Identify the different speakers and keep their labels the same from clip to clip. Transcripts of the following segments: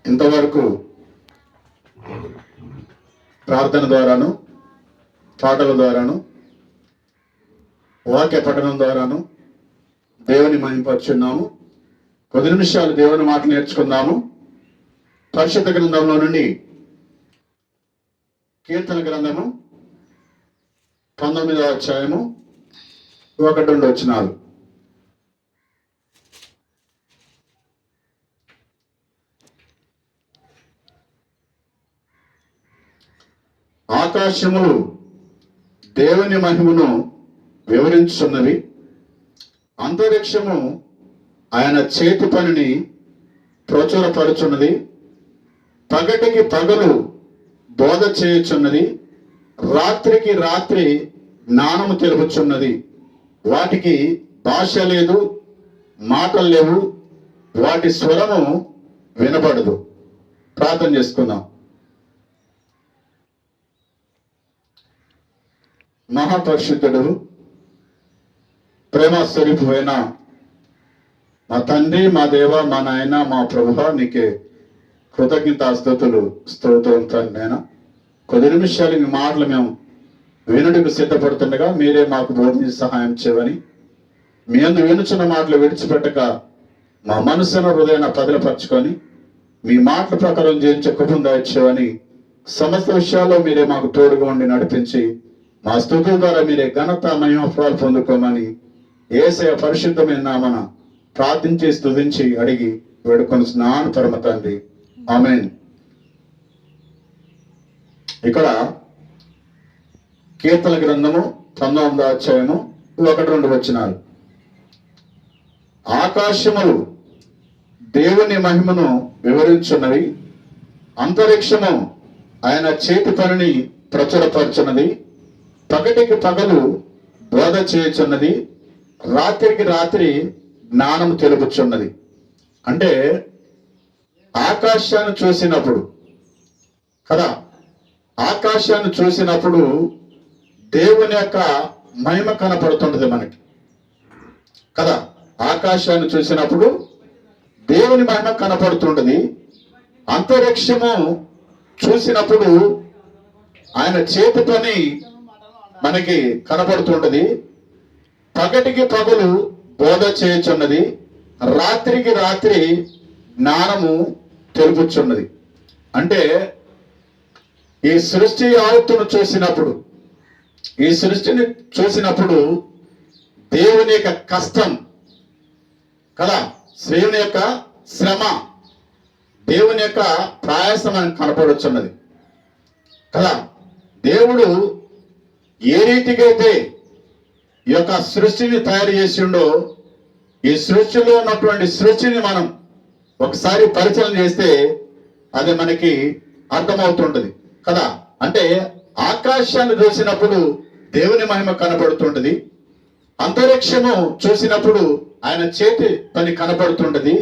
Speaker 1: ఇంతవరకు ప్రార్థన ద్వారాను, పాటల ద్వారాను, వాక్య పఠనం ద్వారాను దేవుని మహిమపరుచున్నాము. కొద్ది నిమిషాలు దేవుని మాట నేర్చుకుందాము. పరిశుద్ధ గ్రంథంలో నుండి కీర్తన గ్రంథము 19వ అధ్యాయము 1-2 వచనాలు. ఆకాశములు దేవుని మహిమను వివరించున్నవి, అంతరిక్షము ఆయన చేతి పనిని ప్రచురపరుచున్నది. పగటికి పగలు బోధ చేయుచున్నది, రాత్రికి రాత్రి జ్ఞానము తెలుపుచున్నది. వాటికి భాష లేదు, మాటలు లేవు, వాటి స్వరము వినబడదు. ప్రార్థన చేసుకుందాం. మహాపరిశుద్ధుడు, ప్రేమ స్వరూపువైన మా తండ్రి, మా దేవ, మా నాయన, మా ప్రభువా, నీకే కృతజ్ఞతాస్తుతులు, స్తోత్రం తండ్రి. నాయన, కొద్ది నిమిషాలు మీ మాటలు మేము వినుడికి సిద్ధపడుతుండగా మీరే మాకు బోధించి సహాయం చేయవని, మీ అందు వినుచున్న మాటలు విడిచిపెట్టక మా మనసును హృదయాన్ని పదిలపరచుకొని మీ మాటల ప్రకారం జీవించే కృపను దయచేయవని, సమస్త విషయాల్లో మీరే మాకు తోడుగా ఉండి నడిపించి మా స్తుతుల ద్వారా మీరే ఘనత మహిమ ఫలాలు పొందుకోమని యేసయ్య పరిశుద్ధమైన నామన ప్రార్థించి స్తుతించి అడిగి వేడుకొని స్నాన పరమ తండ్రి, ఆమేన్. ఇక్కడ కీర్తన గ్రంథము 19వ అధ్యాయము 1-2 వచనాలు. ఆకాశములు దేవుని మహిమను వివరించున్నవి, అంతరిక్షము ఆయన చేతి పనిని ప్రచురపరచున్నది. పగటికి పగలు బోధ చేయుచున్నది, రాత్రికి రాత్రి జ్ఞానం తెలుపుచున్నది. అంటే ఆకాశాన్ని చూసినప్పుడు కదా, ఆకాశాన్ని చూసినప్పుడు దేవుని యొక్క మహిమ కనపడుతుంటది మనకి కదా. ఆకాశాన్ని చూసినప్పుడు దేవుని మహిమ కనపడుతుంటది. అంతరిక్షము చూసినప్పుడు ఆయన చేతి పని మనకి కనపడుతుంటది. పగటికి పగలు బోధ చేయుచున్నది, రాత్రికి రాత్రి జ్ఞానము తెలుపుచున్నది. అంటే ఈ సృష్టి యావత్తును చూసినప్పుడు, ఈ సృష్టిని చూసినప్పుడు దేవుని యొక్క కష్టం కదా, దేవుని యొక్క శ్రమ, దేవుని యొక్క ప్రయాసం మనకు కనపడుచున్నది కదా. దేవుడు ఏ రీతిగా అయితే ఈ యొక్క సృష్టిని తయారు చేసిండో, ఈ సృష్టిలో ఉన్నటువంటి సృష్టిని మనం ఒకసారి పరిచయం చేస్తే అది మనకి అర్థమవుతుంటది కదా. అంటే ఆకాశాన్ని చూసినప్పుడు దేవుని మహిమ కనపడుతుంటది, అంతరిక్షము చూసినప్పుడు ఆయన చేతి పని కనపడుతుంటది.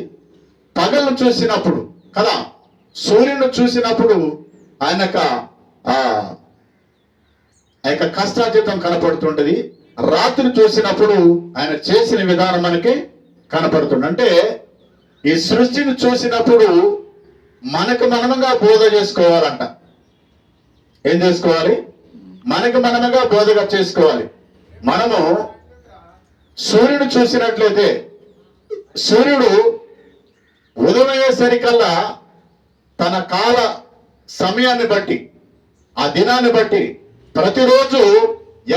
Speaker 1: పగలు చూసినప్పుడు కదా, సూర్యుని చూసినప్పుడు ఆయన యొక్క కష్టాతీతం కనపడుతుంటది. రాత్రి చూసినప్పుడు ఆయన చేసిన విధానం మనకి కనపడుతుంది. అంటే ఈ సృష్టిని చూసినప్పుడు మనకు మనముగా బోధ చేసుకోవాలంట. ఏం చేసుకోవాలి? మనకు మనముగా బోధగా చేసుకోవాలి. మనము సూర్యుడు చూసినట్లయితే, సూర్యుడు ఉదయమయ్యేసరికల్లా తన కాల సమయాన్ని బట్టి, ఆ దినాన్ని బట్టి ప్రతిరోజు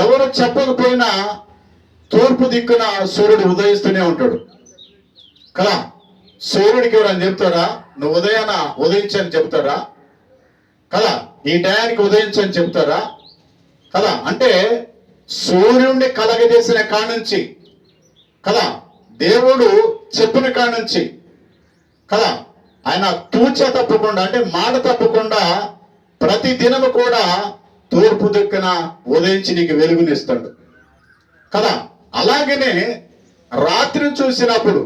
Speaker 1: ఎవరు చెప్పకపోయినా తూర్పు దిక్కున సూర్యుడు ఉదయిస్తూనే ఉంటాడు కదా. సూర్యుడికి ఎవరైనా చెప్తారా నువ్వు ఉదయాన ఉదయించని చెప్తారా కదా, ఈ టయానికి ఉదయించని చెప్తారా కదా. అంటే సూర్యుడిని కలగజేసిన కానుంచి కదా, దేవుడు చెప్పిన కానుంచి కదా, ఆయన తూచ తప్పకుండా, అంటే మాట తప్పకుండా ప్రతి దినము కూడా తూర్పు దిక్కున ఉదయించి నీకు వెలుగునిస్తాడు కదా. అలాగనే రాత్రిని చూసినప్పుడు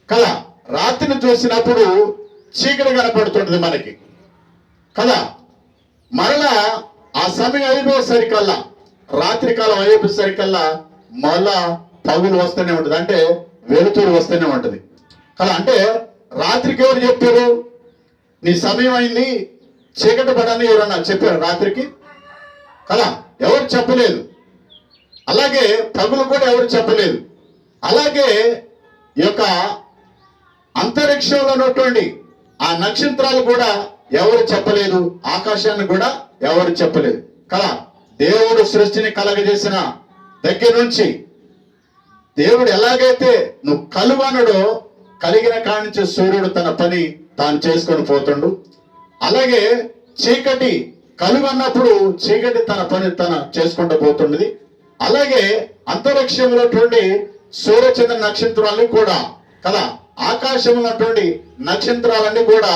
Speaker 1: కదా, రాత్రిని చూసినప్పుడు చీకటి కనపడుతుంటది మనకి కదా. మరలా ఆ సమయం అయిపోయేసరికల్లా, రాత్రికాలం అయిపోయేసరికల్లా మళ్ళా పగులు వస్తూనే ఉంటుంది, అంటే వెలుతురు వస్తూనే ఉంటుంది కదా. అంటే రాత్రికి ఎవరు చెప్పారు? నీ సమయం అయింది, చీకటి పడని ఎవరన్నా చెప్పారు రాత్రికి కదా? ఎవరు చెప్పలేదు. అలాగే పగులు కూడా ఎవరు చెప్పలేదు. అలాగే ఈ యొక్క అంతరిక్షంలో ఉన్నటువంటి ఆ నక్షత్రాలు కూడా ఎవరు చెప్పలేదు, ఆకాశాన్ని కూడా ఎవరు చెప్పలేదు కదా? దేవుడు సృష్టిని కలగజేసిన దగ్గర నుంచి దేవుడు ఎలాగైతే నువ్వు కలువనడో కలిగిన కాడి నుంచి సూర్యుడు తన పని తాను చేసుకొని పోతుండు. అలాగే చీకటి కలువన్నప్పుడు చీకటి తన పని తన చేసుకుంటూ పోతుండేది. అలాగే అంతరిక్షంలో సూర్యచంద్ర నక్షత్రాలన్నీ కూడా కదా, ఆకాశంలో ఉన్నటువంటి నక్షత్రాలన్నీ కూడా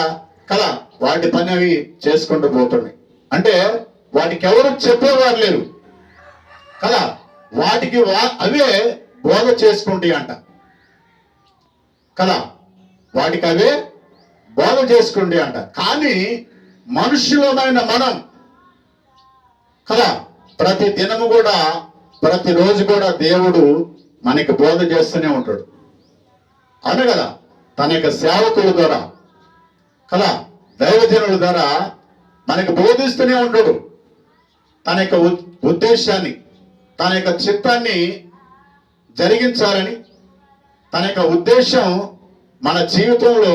Speaker 1: కదా వాటి పని అవి చేసుకుంటూ పోతున్నాయి. అంటే వాటికి ఎవరు చెప్పేవారు లేరు కదా, వాటికి అవే బోధ చేసుకుంటాయి అంట కదా, వాటికి అవే బోధ చేసుకుంటాయి అంట. కానీ మనుషులమైన మనం కదా ప్రతి దినము కూడా ప్రతిరోజు కూడా దేవుడు మనకి బోధ చేస్తూనే ఉంటాడు. అవును కదా, తన యొక్క సేవకుల ద్వారా కదా, దైవజనుల ద్వారా మనకి బోధిస్తూనే ఉంటాడు. తన యొక్క ఉద్దేశాన్ని, తన యొక్క చిత్తాన్ని జరిగించాలని, తన యొక్క ఉద్దేశం మన జీవితంలో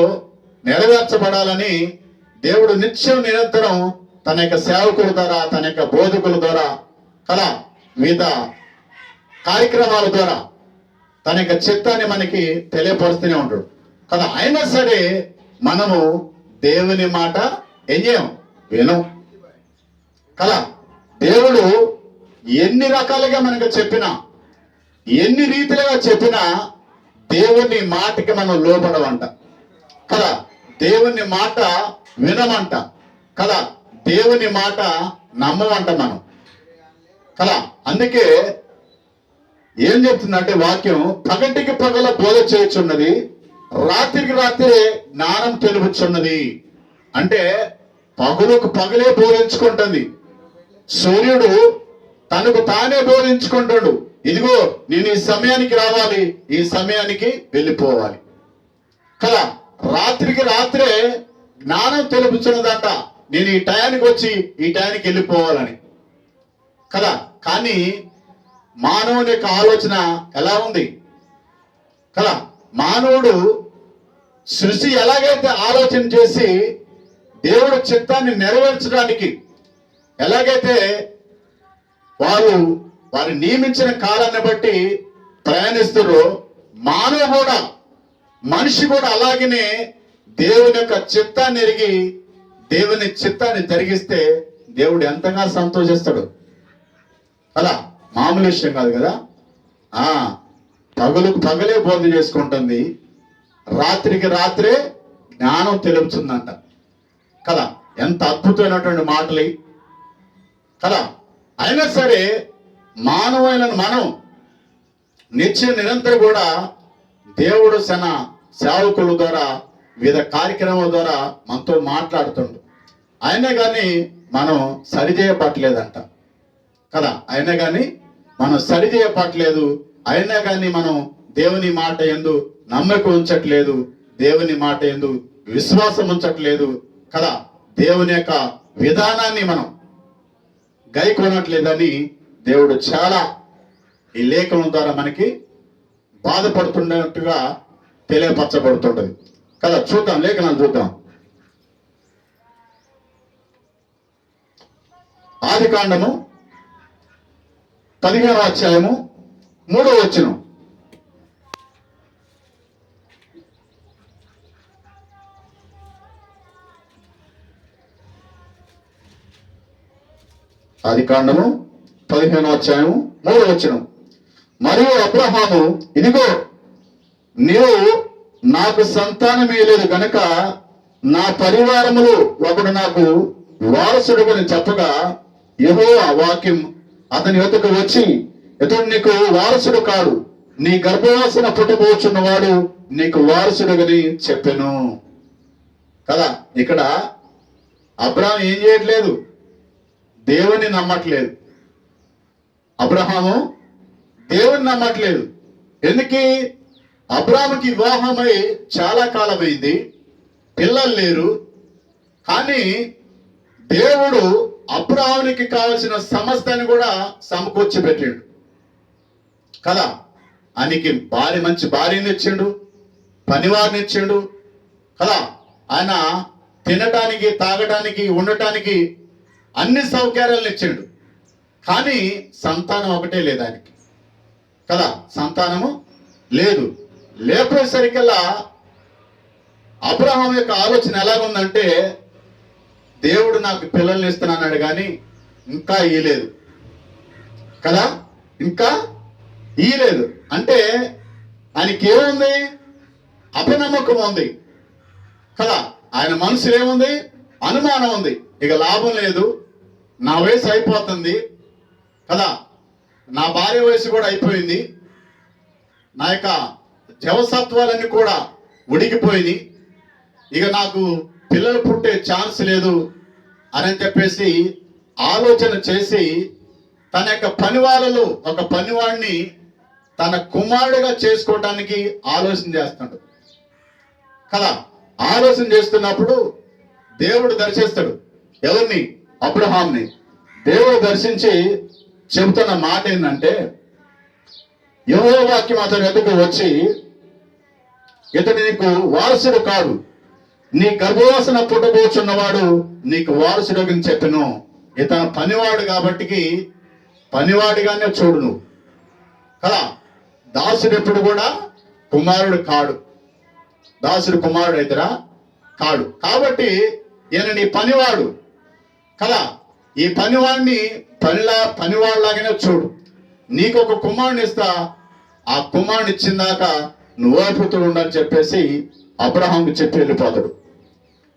Speaker 1: నెరవేర్చబడాలని దేవుడు నిత్యం నిరంతరం తన యొక్క సేవకుల ద్వారా, తన యొక్క బోధకుల ద్వారా కదా, వివిధ కార్యక్రమాల ద్వారా తన యొక్క చిత్తాన్ని మనకి తెలియపరుస్తూనే ఉంటాడు కదా. అయినా సరే మనము దేవుని మాట ఏం చేయం, వినం కదా. దేవుడు ఎన్ని రకాలుగా మనకు చెప్పినా, ఎన్ని రీతిలుగా చెప్పినా దేవుని మాటకి మనం లోపడమంట కదా, దేవుని మాట వినమంట కదా, దేవుని మాట నమ్మమంట మనం కదా. అందుకే ఏం చెప్తుందంటే వాక్యం, పగటికి పగల బోధ చేయుచున్నది, రాత్రికి రాత్రే జ్ఞానం తెలుపుచున్నది. అంటే పగులకు పగలే బోధించుకుంటుంది. సూర్యుడు తనకు తానే బోధించుకుంటాడు, ఇదిగో నేను ఈ సమయానికి రావాలి, ఈ సమయానికి వెళ్ళిపోవాలి కదా. రాత్రికి రాత్రే జ్ఞానం తెలుపుచున్నదంట, నేను ఈ టయానికి వచ్చి ఈ టయానికి వెళ్ళిపోవాలని కదా. కానీ మానవుని యొక్క ఆలోచన ఎలా ఉంది కదా, మానవుడు సృష్టి ఎలాగైతే ఆలోచన చేసి దేవుడు చిత్తాన్ని నెరవేర్చడానికి ఎలాగైతే వారు నియమించిన కాలాన్ని బట్టి ప్రయాణిస్తారో, మానవ కూడా, మనిషి కూడా అలాగనే దేవుని యొక్క చిత్తాన్ని ఎరిగి దేవుని చిత్తాన్ని జరిగిస్తే దేవుడు ఎంతగా సంతోషిస్తాడు అలా. మామూలు విషయం కాదు కదా. పగలకు పగలే బోధ చేసుకుంటుంది, రాత్రికి రాత్రే జ్ఞానం తెలుపుతుందంట కదా. ఎంత అద్భుతమైనటువంటి మాటలు కదా. అయినా సరే మానవులైన మనం నిత్య నిరంతరం కూడా దేవుడు తన సేవకుల ద్వారా, వివిధ కార్యక్రమాల ద్వారా మనతో మాట్లాడుతుండు. అయినా కానీ మనం సరిచేయబట్టలేదంట కదా. అయినా కానీ మనం సరిచేయబట్టలేదు. అయినా కానీ మనం దేవుని మాట యందు నమ్మకం ఉంచట్లేదు, దేవుని మాట యందు విశ్వాసం ఉంచట్లేదు కదా. దేవుని యొక్క విధానాన్ని మనం గైకొనట్లేదని దేవుడు చాలా ఈ లేఖనం ద్వారా మనకి బాధపడుతున్నట్టుగా తెలియపరచబడుతుంటది కదా. చూద్దాం, లేఖనాలు చూద్దాం. ఆదికాండము 15వ అధ్యాయము 3వ వచనం. ఆదికాండము 15వ అధ్యాయము 3వ వచనం. మరియు అబ్రహాము, ఇదిగో నీవు నాకు సంతానమే లేదు గనక నా పరివారములు ఒకడు నాకు వారసుడుని చెప్పగా, యెహోవా వాక్యం అతని యొద్దకు వచ్చి, ఇతడు నీకు వారసుడు కాడు, నీ గర్భవాసన పుట్టబోచున్నవాడు నీకు వారసుడుగని చెప్పెను కదా. ఇక్కడ అబ్రహాం ఏం చేయట్లేదు, దేవుని నమ్మట్లేదు. అబ్రహాము దేవుని నమ్మట్లేదు. ఎందుకు? అబ్రహాముకి వివాహమై చాలా కాలమైంది, పిల్లలు లేరు. కానీ దేవుడు అబ్రాహామునికి కావలసిన సమస్తాన్ని కూడా సమకూర్చి పెట్టిండు కదా. ఆయనకి మంచి భార్యని ఇచ్చిండు, పనివారిని ఇచ్చిండు కదా. ఆయన తినటానికి, తాగటానికి, ఉండటానికి అన్ని సౌకర్యాలను ఇచ్చిండు. కానీ సంతానం ఒకటే లేదు ఆయనకి కదా. సంతానము లేదు. లేకపోయేసరికల్లా అబ్రహాం యొక్క ఆలోచన ఎలాగుందంటే, దేవుడు నాకు పిల్లల్ని ఇస్తున్నాడు కానీ ఇంకా ఇయ్యలేదు కదా, ఇంకా ఇయ్యలేదు. అంటే ఆయనకి ఏముంది? అపనమ్మకం ఉంది కదా. ఆయన మనసులో ఏముంది? అనుమానం ఉంది. ఇక లాభం లేదు, నా వయసు అయిపోతుంది కదా, నా భార్య వయసు కూడా అయిపోయింది, నా యొక్క జవసత్వాలన్నీ కూడా ఉడికిపోయింది, ఇక నాకు పిల్లలు పుట్టే ఛాన్స్ లేదు అని చెప్పేసి ఆలోచన చేసి తన యొక్క పనివాళ్ళలో ఒక పనివాడిని తన కుమారుడిగా చేసుకోవటానికి ఆలోచన చేస్తాడు కదా. ఆలోచన చేస్తున్నప్పుడు దేవుడు దర్శిస్తాడు. ఎవరిని? అబ్రహాంని. దేవుడు దర్శించి చెబుతున్న మాట ఏంటంటే, యెహోవా వాక్యం అతని ఎదుగు వచ్చి, ఇతడు నీకు వారసుడు కాదు, నీ గర్భవాసన పుట్టబోచున్నవాడు నీకు వారసుడు అని చెప్పను. ఇతను పనివాడు కాబట్టి పనివాడిగానే చూడు నువ్వు కదా. దాసుడు ఎప్పుడు కూడా కుమారుడు కాడు. దాసుడు కుమారుడు అయితేరా కాడు. కాబట్టి ఈయన నీ పనివాడు కదా. ఈ పనివాడిని పనివాడిలాగానే చూడు. నీకు ఒక కుమారుని ఇస్తా, ఆ కుమారుని ఇచ్చిందాక నువ్వు ఓర్పుతూ ఉండని చెప్పేసి అబ్రహాంకి చెప్పి వెళ్ళిపోతాడు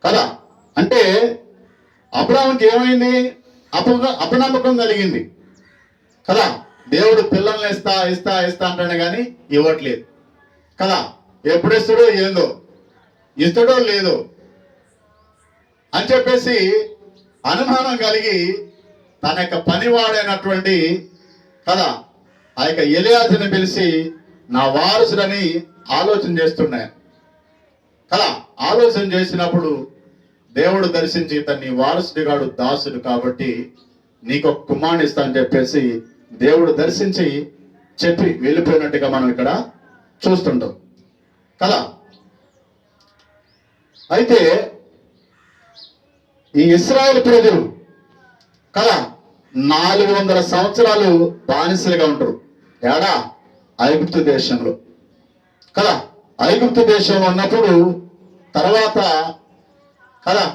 Speaker 1: కదా. అంటే అబ్రహాంకి ఏమైంది? అపనమ్మకం కలిగింది కదా. దేవుడు పిల్లల్ని ఇస్తా ఇస్తా ఇస్తా అంటాడు కానీ ఇవ్వట్లేదు కదా. ఎప్పుడు ఇస్తాడో ఏందో, ఇస్తాడో లేదో అని చెప్పేసి అనుమానం కలిగి తన యొక్క పనివాడైనటువంటి కదా ఆ యొక్క ఎలియాజుని పిలిచి నా వారసుడని ఆలోచన చేస్తున్నాయి కదా. ఆలోచన చేసినప్పుడు దేవుడు దర్శించి తన్ని వారసుడిగాడు, దాసుడు కాబట్టి నీకు ఒక కుమారుని ఇస్తా అని చెప్పేసి దేవుడు దర్శించి చెప్పి వెళ్ళిపోయినట్టుగా మనం ఇక్కడ చూస్తుంటాం కదా. అయితే ఈ ఇశ్రాయేలు ప్రజలు కదా 400 సంవత్సరాలు బానిసలుగా ఉంటారు. ఏడా? ఐగుప్తు దేశంలో కదా. ఐగుప్తు దేశంలో ఉన్నప్పుడు తర్వాత కదా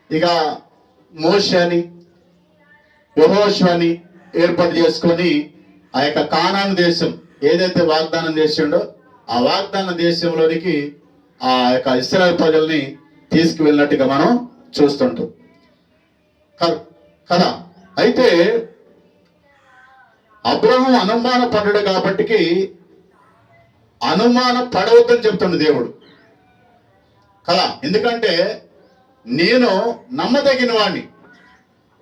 Speaker 1: ఇక మోషే అని యెహోషువ అని ఏర్పాటు చేసుకొని ఆ యొక్క కానాను దేశం ఏదైతే వాగ్దానం చేసిండో ఆ వాగ్దాన దేశంలోనికి ఆ యొక్క ఇశ్రాయేలు ప్రజల్ని తీసుకువెళ్ళినట్టుగా మనం చూస్తుంటాం కదా. అయితే అబ్రహాం అనుమాన పడ్డాడు కాబట్టి అనుమాన పడవద్దని చెప్తుండు దేవుడు కదా. ఎందుకంటే నేను నమ్మదగిన వాడిని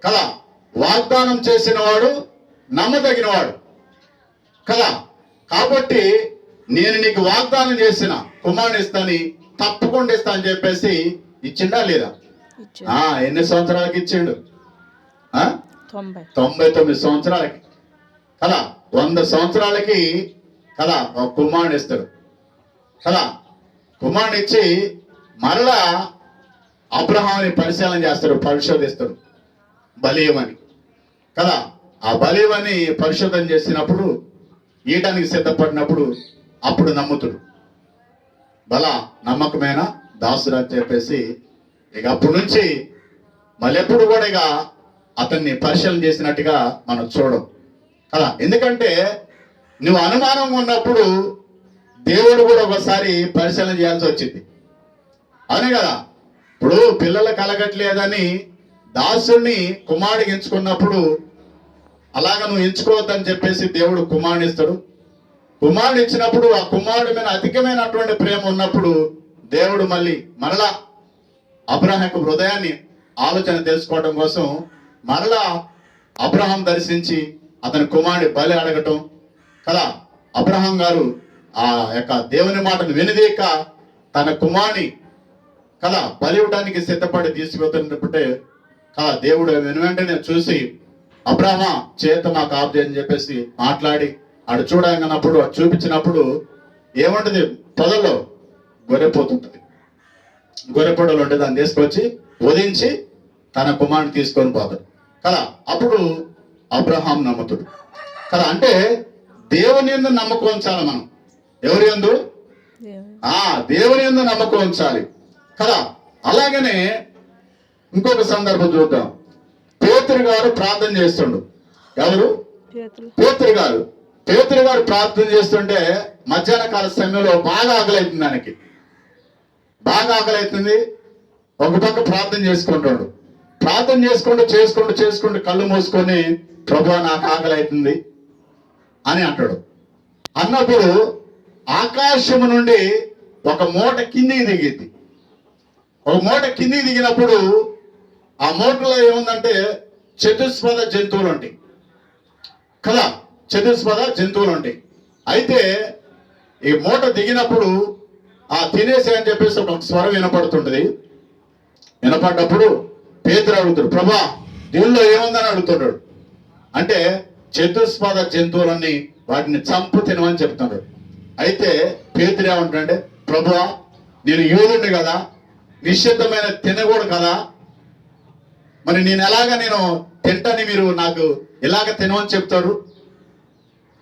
Speaker 1: కదా. వాగ్దానం చేసిన వాడు నమ్మదగిన వాడు కదా. కాబట్టి నేను నీకు వాగ్దానం చేసిన కుమారుని ఇస్తాని, తప్పకుండా ఇస్తా అని చెప్పేసి ఇచ్చిండా లేదా? ఎన్ని సంవత్సరాలకి ఇచ్చిండు? 99 సంవత్సరాలకి కదా. 100 సంవత్సరాలకి కదా ఒక కుమారుని ఇస్తాడు కదా. కుమారుని ఇచ్చి మరలా అబ్రహాంని పరిశీలన చేస్తాడు, పరిశోధిస్తాడు బలీయమని కదా. ఆ బలీయమని పరిశోధన చేసినప్పుడు ఈయటానికి సిద్ధపడినప్పుడు అప్పుడు నమ్ముతుడు నమ్మకమైన దాసుడు అని చెప్పేసి ఇక అప్పటి నుంచి మళ్ళీ ఎప్పుడు కూడా ఇక అతన్ని పరిశీలన చేసినట్టుగా మనం చూడం కదా. ఎందుకంటే నువ్వు అనుమానం ఉన్నప్పుడు దేవుడు కూడా ఒకసారి పరిశీలన చేయాల్సి వచ్చింది, అవునే కదా. ఇప్పుడు పిల్లలు కలగట్లేదని దాసుని కుమారుడికి ఎంచుకున్నప్పుడు అలాగ నువ్వు ఎంచుకోవద్దని చెప్పేసి దేవుడు కుమారుని ఇస్తాడు. కుమారుడు ఇచ్చినప్పుడు ఆ కుమారుడి మీద అధికమైనటువంటి ప్రేమ ఉన్నప్పుడు దేవుడు మరలా అబ్రహాం హృదయాన్ని ఆలోచన తెలుసుకోవడం కోసం మరలా అబ్రహాం దర్శించి అతని కుమారుడి బలి అడగటం కదా. అబ్రహాం గారు ఆ యొక్క దేవుని మాటను వినదీక తన కుమారుని కదా బలి ఇవ్వడానికి సిద్ధపడి తీసుకుపోతున్నప్పుడే కదా దేవుడు వెంటనే చూసి అబ్రాహ్మ చేత మాకు ఆబ్ది అని చెప్పేసి మాట్లాడి ఆడు చూడగనప్పుడు అటు చూపించినప్పుడు ఏముంటది పొదల్లో గొర్రెపోతుంటది. గొర్రెపొడలు ఉంటే దాన్ని తీసుకొచ్చి వధించి తన కుమారుని తీసుకొని పోతాడు కదా. అప్పుడు అబ్రహాం నమ్ముతాడు కదా. అంటే దేవుని యందు నమ్మకం ఉంచాలి మనం. ఎవరి యందు? దేవుని యందు నమ్మకం ఉంచాలి కదా. అలాగనే ఇంకొక సందర్భం చూద్దాం. పేతురు గారు ప్రార్థన చేస్తుండు. ఎవరు? పేతురు గారు. పేతురు గారు ప్రార్థన చేస్తుంటే మధ్యాహ్న కాల సమయంలో బాగా ఆకలైతుంది. దానికి బాగా ఆకలైతుంది. ఒక పక్క ప్రార్థన చేసుకుంటాడు. ప్రార్థన చేసుకుంటూ కళ్ళు మూసుకొని ప్రభువా నాకు ఆకలి అవుతుంది అని అంటాడు. అన్నప్పుడు ఆకాశము నుండి ఒక మూట కిందికి దిగింది. ఒక మూట కిందికి దిగినప్పుడు ఆ మూటలో ఏముందంటే చతుస్పద జంతువులు ఉంటాయి కదా. చతుస్పద జంతువులు ఉంటాయి. అయితే ఈ మూట దిగినప్పుడు ఆ తినేసి అని చెప్పేసి ఒక స్వరం వినపడుతుంటది. వినపడ్డప్పుడు పేతురు అడుగుతాడు, ప్రభా దీనిలో ఏముందని అడుగుతున్నాడు. అంటే చతుస్పద జంతువులన్నీ వాటిని చంపు తినమని చెప్తున్నాడు. అయితే పేతురు ఏమంటాడంటే, ప్రభువా నేను యూదుడిని కదా, నిషిద్ధమైన తినకూడదు కదా, మరి నేను తింటాని మీరు నాకు ఇలాగ తినమని చెప్తారు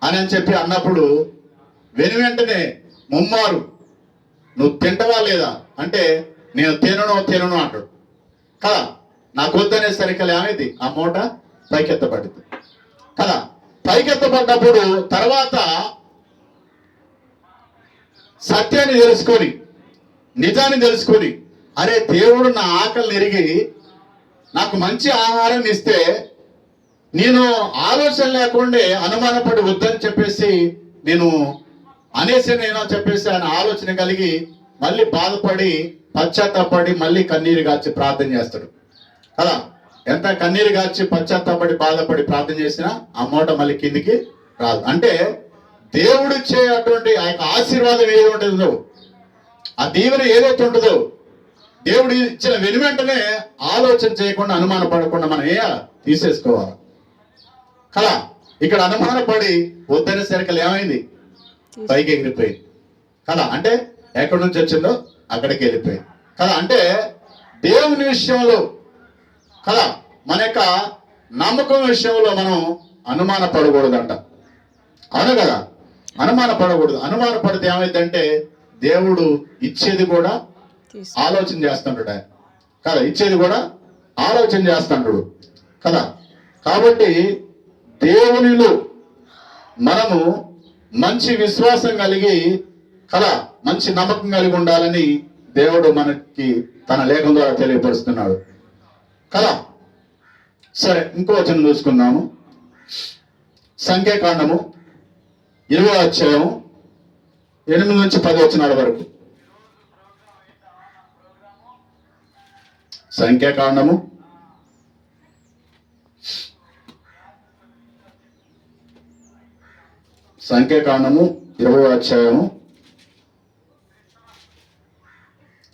Speaker 1: అని చెప్పి అన్నప్పుడు వెంటనే ముమ్మారు నువ్వు తింటవా లేదా అంటే నేను తినను అంటాడు కదా. నాకు వద్దనేసరికి ఏమైంది? ఆ మూట పైకెత్తబడింది కదా. పైకెత్తబడ్డప్పుడు తర్వాత సత్యాన్ని తెలుసుకొని నిజాన్ని తెలుసుకొని అరే దేవుడు నా ఆకలిని ఎరిగి నాకు మంచి ఆహారాన్ని ఇస్తే నేను ఆలోచన లేకుండా అనుమానపడి వద్దని చెప్పేసి నేను చెప్పేసి ఆయన ఆలోచన కలిగి మళ్ళీ బాధపడి పశ్చాత్తాపడి మళ్ళీ కన్నీరు గార్చి ప్రార్థన చేస్తాడు కదా. ఎంత కన్నీరు గార్చి పశ్చాత్తాపడి బాధపడి ప్రార్థన చేసినా ఆ మూట మళ్ళీ కిందికి రాదు. అంటే దేవుడిచ్చే అటువంటి ఆ యొక్క ఆశీర్వాదం ఏది ఉంటుందో, ఆ దీవెన ఏదైతే ఉంటుందో దేవుడు ఇచ్చిన వెనువెంటనే ఆలోచన చేయకుండా అనుమానపడకుండా మనం తీసేసుకోవాలి కదా. ఇక్కడ అనుమానపడి వద్దనే సరికలు ఏమైంది? పైకి ఎగిరిపోయింది కదా. అంటే ఎక్కడి నుంచి వచ్చిందో అక్కడికి వెళ్ళిపోయింది కదా. అంటే దేవుని విషయంలో కదా మన యొక్క నమ్మకం విషయంలో మనం అనుమాన పడకూడదంట. అవును కదా, అనుమాన పడకూడదు. అనుమాన పడితే ఏమైందంటే దేవుడు ఇచ్చేది కూడా ఆలోచన చేస్తుంటాడు ఆయన కదా. ఇచ్చేది కూడా ఆలోచన చేస్తుంటాడు కదా. కాబట్టి దేవునిలో మనము మంచి విశ్వాసం కలిగి కదా, మంచి నమ్మకం కలిగి ఉండాలని దేవుడు మనకి తన లేఖం ద్వారా తెలియపరుస్తున్నాడు కదా. సరే, ఇంకో వచనం చూసుకుందాము. సంఖ్యాకాండము 20వ అధ్యాయము 8 నుంచి 10 వచనాల వరకు. సంఖ్యాకాండము 20వ అధ్యాయము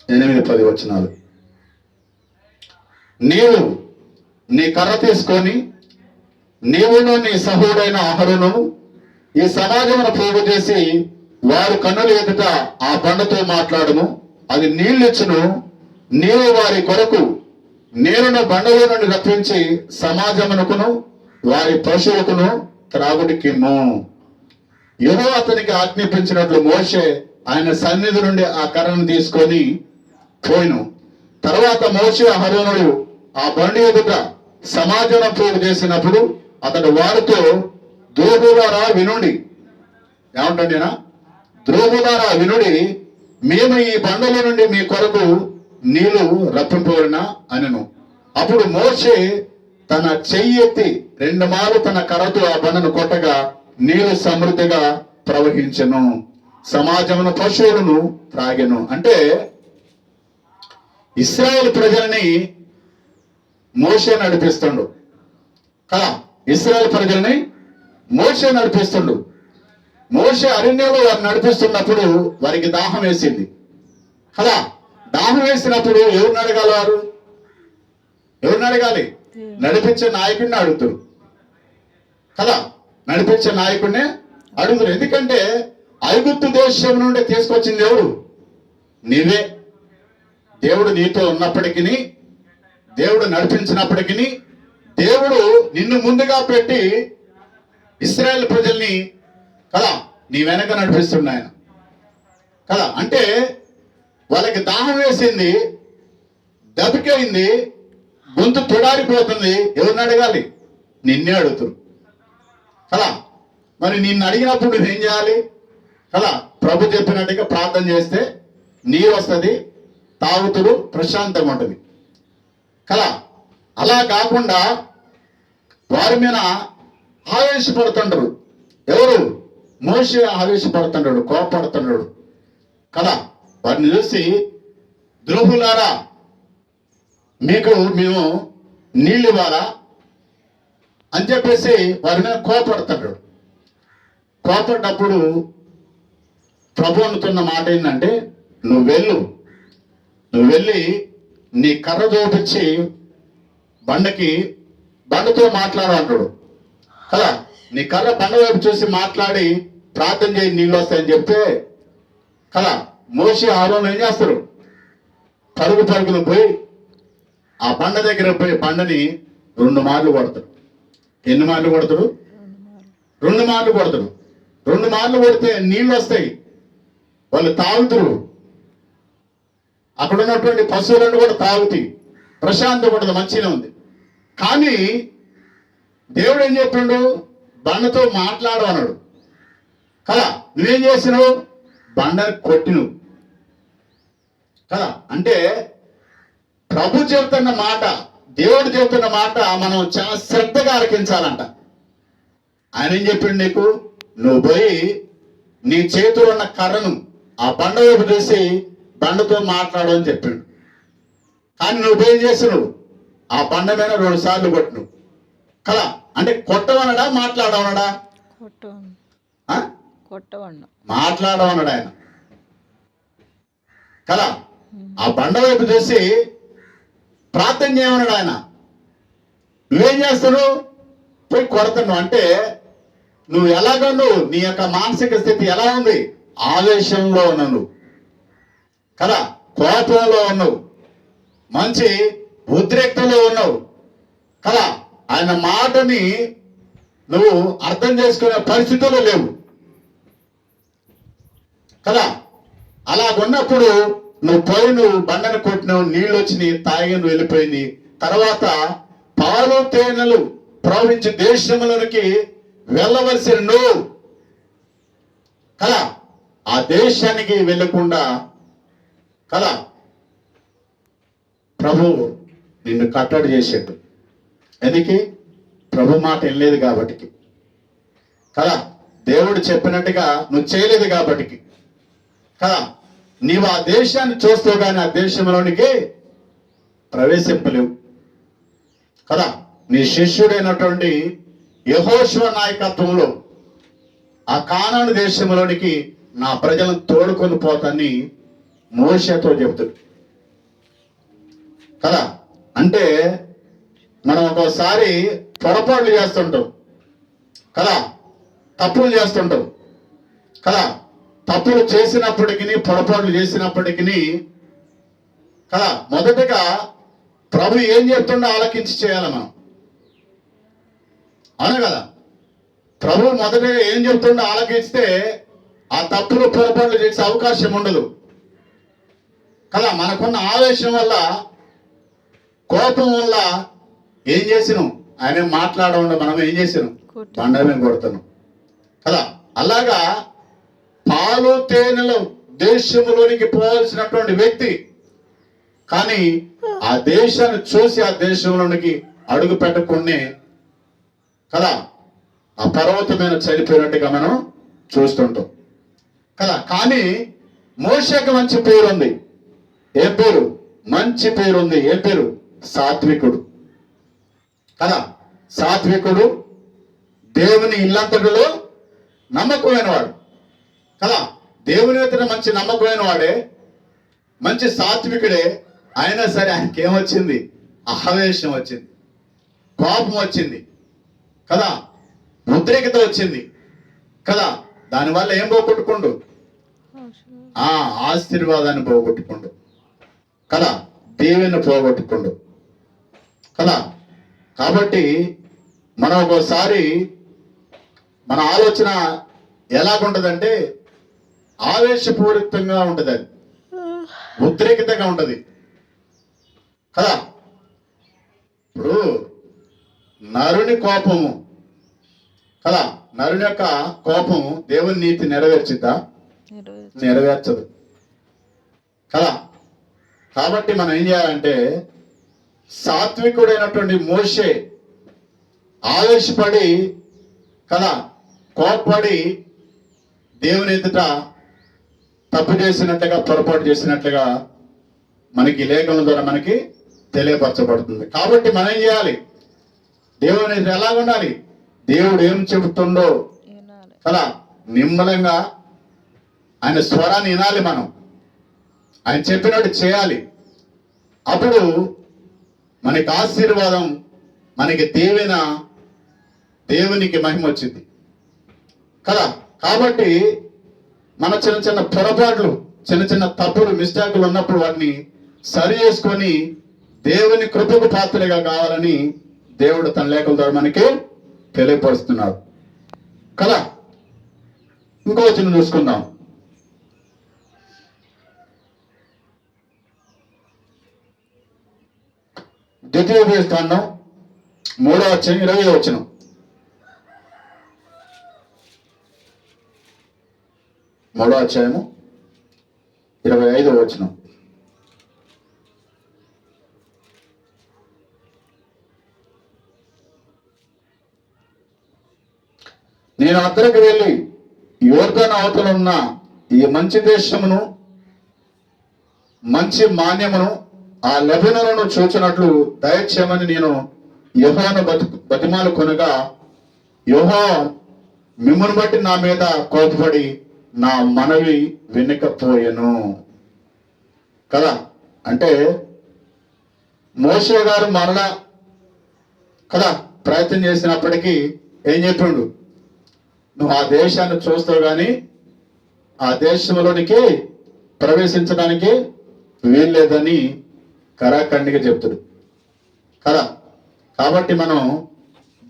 Speaker 1: 8-10 వచనాలు. నీవు నీ కర్ర తీసుకొని నీవును నీ సహోదైన అహరోను ఈ సమాజమును పోగు చేసి వారు కన్నుల ఎదుట ఆ బండతో మాట్లాడుము, అది నీళ్ళిచ్చును. నీవు వారి కొరకు నీరును బండలో నుండి రప్పించి సమాజమునకును వారి పశువులకును త్రాగుడికిమ్ము. యెహోవా అతనికి ఆజ్ఞాపించినట్లు మోషే ఆయన సన్నిధి నుండి ఆ కర్రను తీసుకొని పోయిను. తర్వాత మోషే అహరోనుడు ఆ బండి ఎదుట సమాజం పోగు చేసినప్పుడు అతడు వారితో ద్రోహులారా వినుడి. ఏమంటాడు? ద్రోహులారా వినుడి, మేము ఈ బండల నుండి మీ కొరకు నీళ్లు రప్పింపబడినా అనెను. అప్పుడు మోషే తన చెయ్యి ఎత్తి 2 మార్లు తన కర్రతో ఆ బండను కొట్టగా నీళ్లు సమృద్ధిగా ప్రవహించెను, సమాజమును పశువులను త్రాగెను. అంటే ఇశ్రాయేల్ ప్రజలని మోషే నడిపిస్తుండు కదా. ఇశ్రాయేల్ ప్రజల్ని మోషే నడిపిస్తుండు. మోషే అరణ్యంలో వారు నడిపిస్తున్నప్పుడు వారికి దాహం వేసింది కదా. దాహం వేసినప్పుడు ఎవరిని అడగాలి? వారు ఎవరిని అడగాలి? నడిపించే నాయకుడిని అడుగుతారు కదా, నడిపించే నాయకుడినే అడుగుతారు. ఎందుకంటే ఐగుప్తు దేశం నుండి తీసుకొచ్చింది ఎవరు? నీవే. దేవుడు నీతో ఉన్నప్పటికీ, దేవుడు నడిపించినప్పటికీ, దేవుడు నిన్ను ముందుగా పెట్టి ఇశ్రాయేల్ ప్రజల్ని కదా నీ వెనక నడిపిస్తున్నాయి ఆయన కదా. అంటే వాళ్ళకి దాహం వేసింది, దబికైంది, గొంతు తొడారిపోతుంది. ఎవరిని అడగాలి? నిన్నే అడుగుతారు కదా. మరి నిన్ను అడిగినప్పుడు నువ్వేం చేయాలి కదా? ప్రభు చెప్పినట్టుగా ప్రార్థన చేస్తే నీరు వస్తుంది, తాగుతుడు, ప్రశాంతంగా ఉంటుంది కదా. అలా కాకుండా వారి మీద ఆవేశపడుతుంటారు. ఎవరు? మోషే ఆవేశపడుతున్నాడు, కోపడుతున్నాడు కదా. వారిని చూసి ద్రోహులారా, మీకు మేము నీళ్ళు ఇవ్వాలా అని చెప్పేసి వారి మీద కోపడుతున్నాడు. కోపడ్డప్పుడు ప్రభు అనుతున్న మాట ఏంటంటే, నువ్వు వెళ్ళి నీ కర్ర చూపించి బండతో మాట్లాడు అంటాడు కదా. నీ కర్ర బండ వైపు చూసి మాట్లాడి ప్రార్థన చేయి, నీళ్ళు వస్తాయని చెప్తే కదా, మోషే ఆరోను ఏం చేస్తారు? పరుగును పోయి ఆ బండ దగ్గర పోయి బండని 2 మార్లు కొడతాడు. ఎన్ని మార్లు కొడతాడు? 2 మార్లు కొడతాడు. 2 మార్లు కొడితే నీళ్ళు వస్తాయి, వాళ్ళు తాగుతారు. అక్కడ ఉన్నటువంటి పశువులను కూడా తాగుతాయి, ప్రశాంతం ఉంటుంది, మంచిగా ఉంది. కానీ దేవుడు ఏం చెప్పిండు? బండతో మాట్లాడు అన్నాడు కదా. నువ్వేం చేసినావు? బండని కొట్టిను కదా. అంటే ప్రభు చెబుతున్న మాట, దేవుడు చెబుతున్న మాట మనం చాలా శ్రద్ధగా ఆలకించాలంట. ఆయన ఏం చెప్పిండు నీకు? నువ్వు పోయి నీ చేతిలో ఉన్న కర్రను ఆ బండ వైపు చూసి బండతో మాట్లాడు అని చెప్పిండు. కానీ నువ్వు ఏం చేసినావు? ఆ బండ మీద 2 సార్లు కొట్టినావు కదా. అంటే కొట్టవనడా మాట్లాడవనడా? మాట్లాడవన్నాడు ఆయన కదా. ఆ బండ వైపు చూసి ప్రార్థన చేయమన్నాడు ఆయన. నువ్వేం చేస్తావు? పోయి కొడతాను. అంటే నువ్వు ఎలాగను, నీ యొక్క మానసిక స్థితి ఎలా ఉంది? ఆవేశంలో ఉన్నావు కదా, కోపంలో ఉన్నావు, మంచి ఉద్రేక్తంలో ఉన్నావు కదా. ఆయన మాటని నువ్వు అర్థం చేసుకునే పరిస్థితుల్లో లేవు కదా. అలాగున్నప్పుడు నువ్వు బండను కొట్టినావు, నీళ్ళు వచ్చినాయి, తాగి నువ్వు వెళ్ళిపోయింది. తర్వాత పాలు తేనెలు ప్రవహించి దేశంలోనికి వెళ్ళవలసిన నువ్వు కదా ఆ దేశానికి వెళ్ళకుండా కదా ప్రభు నిన్ను కట్టడి చేసాడు. ఎందుకు? ప్రభు మాట వినలేదు కాబట్టి కదా. దేవుడు చెప్పినట్టుగా నువ్వు చేయలేదు కాబట్టి కదా. నీవు ఆ దేశాన్ని చూస్తూ కానీ ఆ దేశంలోనికి ప్రవేశింపలేవు కదా. నీ శిష్యుడైనటువంటి యెహోషువ నాయకత్వంలో ఆ కానాను దేశంలోనికి నా ప్రజలను తోడుకొని పోతాన్ని మోషేతో చెబుతాడు కదా. అంటే మనం ఒక్కోసారి పొరపాట్లు చేస్తుంటాం కదా, తప్పులు చేస్తుంటాం కదా. తప్పులు చేసినప్పటికీ, పొరపాట్లు చేసినప్పటికీ కదా, మొదటగా ప్రభు ఏం చెప్తుండో ఆలకించి చేయాలి మనం, అవును కదా. ప్రభు మొదటగా ఏం చెప్తుండో ఆలకిస్తే ఆ తప్పులు పొరపాట్లు చేసే అవకాశం ఉండదు కదా. మనకున్న ఆవేశం వల్ల, కోపం వల్ల ఏం చేసినాం? ఆయన మాట్లాడకుండా మనం ఏం చేసినాం? బండమే కొడుతున్నాం కదా. అలాగా పాలు తేనెలు దేశంలోనికి పోవాల్సినటువంటి వ్యక్తి కానీ ఆ దేశాన్ని చూసి ఆ దేశంలోనికి అడుగు పెట్టకుండా కదా ఆ పర్వతమైన చనిపోయినట్టుగా మనం చూస్తుంటాం కదా. కానీ మోషేకి మంచి పేరు ఉంది. ఏం పేరు? మంచి పేరు ఉంది. ఏం పేరు? సాత్వికుడు కదా. సాత్వికుడు, దేవుని ఇల్లంతటిలో నమ్మకమైన వాడు కదా. దేవుని ఎదుట మంచి నమ్మకమైన వాడే మంచి సాత్వికుడే, అయినా సరే ఆయనకి ఏమొచ్చింది? ఆవేశం వచ్చింది, కోపం వచ్చింది కదా, ఉద్రేకత వచ్చింది కదా. దానివల్ల ఏం పోగొట్టుకోండు? ఆశీర్వాదాన్ని పోగొట్టుకోండు కదా, దీవెని పోగొట్టుకోండు కదా. కాబట్టి మనం ఒక్కోసారి మన ఆలోచన ఎలాగుంటదంటే ఆవేశపూరితంగా ఉంటది, అది ఉద్రేకితంగా ఉంటది కదా. ఇప్పుడు నరుని కోపము కదా, నరుని యొక్క కోపము దేవుని నీతి నెరవేర్చిద్దా? నెరవేర్చదు కదా. కాబట్టి మనం ఏం చేయాలంటే సాత్వికుడైనటువంటి మోషే ఆవేశపడి కదా, కోపపడి దేవుని ఎదుట తప్పు చేసినట్లుగా, పొరపాటు చేసినట్లుగా మనకి లేఖనం ద్వారా మనకి తెలియపరచబడుతుంది. కాబట్టి మనం ఏం చేయాలి? దేవుని ఎదుట ఎలాగ ఉండాలి? దేవుడు ఏం చెబుతుండో కదా నిమ్మలంగా ఆయన స్వరాన్ని వినాలి, మనం ఆయన చెప్పినట్టు చేయాలి. అప్పుడు మనకి ఆశీర్వాదం, మనకి దేవునికి మహిమ వచ్చింది కదా. కాబట్టి మన చిన్న చిన్న పొరపాట్లు, చిన్న చిన్న తప్పులు, మిస్టేకులు ఉన్నప్పుడు వాటిని సరి చేసుకొని దేవుని కృపకు పాత్రగా కావాలని దేవుడు తన లేఖల ద్వారా మనకి తెలియపరుస్తున్నాడు కదా. ఇంకో వచనం చూసుకుందాం. ద్వితీయోపదేశకాండం 3వ అధ్యాయం 20వ వచనం. 3వ అధ్యాయము 25వ వచనం. నేను అద్దరికి వెళ్ళి యోర్దాను అవతల ఉన్న ఈ మంచి దేశమును, మంచి మాన్యమును, ఆ లెబనోనును చూచినట్లు దయచేయమని నేను యెహోవాను బతిమాలు కొనగా, యెహోవా మిమ్మును బట్టి నా మీద కోపపడి నా మనవి వినకపోయెను కదా. అంటే మోషే గారు మరలా కదా ప్రయత్నం చేసినప్పటికీ ఏం చెప్పిండు? నువ్వు ఆ దేశాన్ని చూస్తావు కానీ ఆ దేశంలోనికి ప్రవేశించడానికి వీల్లేదని కరాఖండిగా చెప్తాడు కదా. కాబట్టి మనం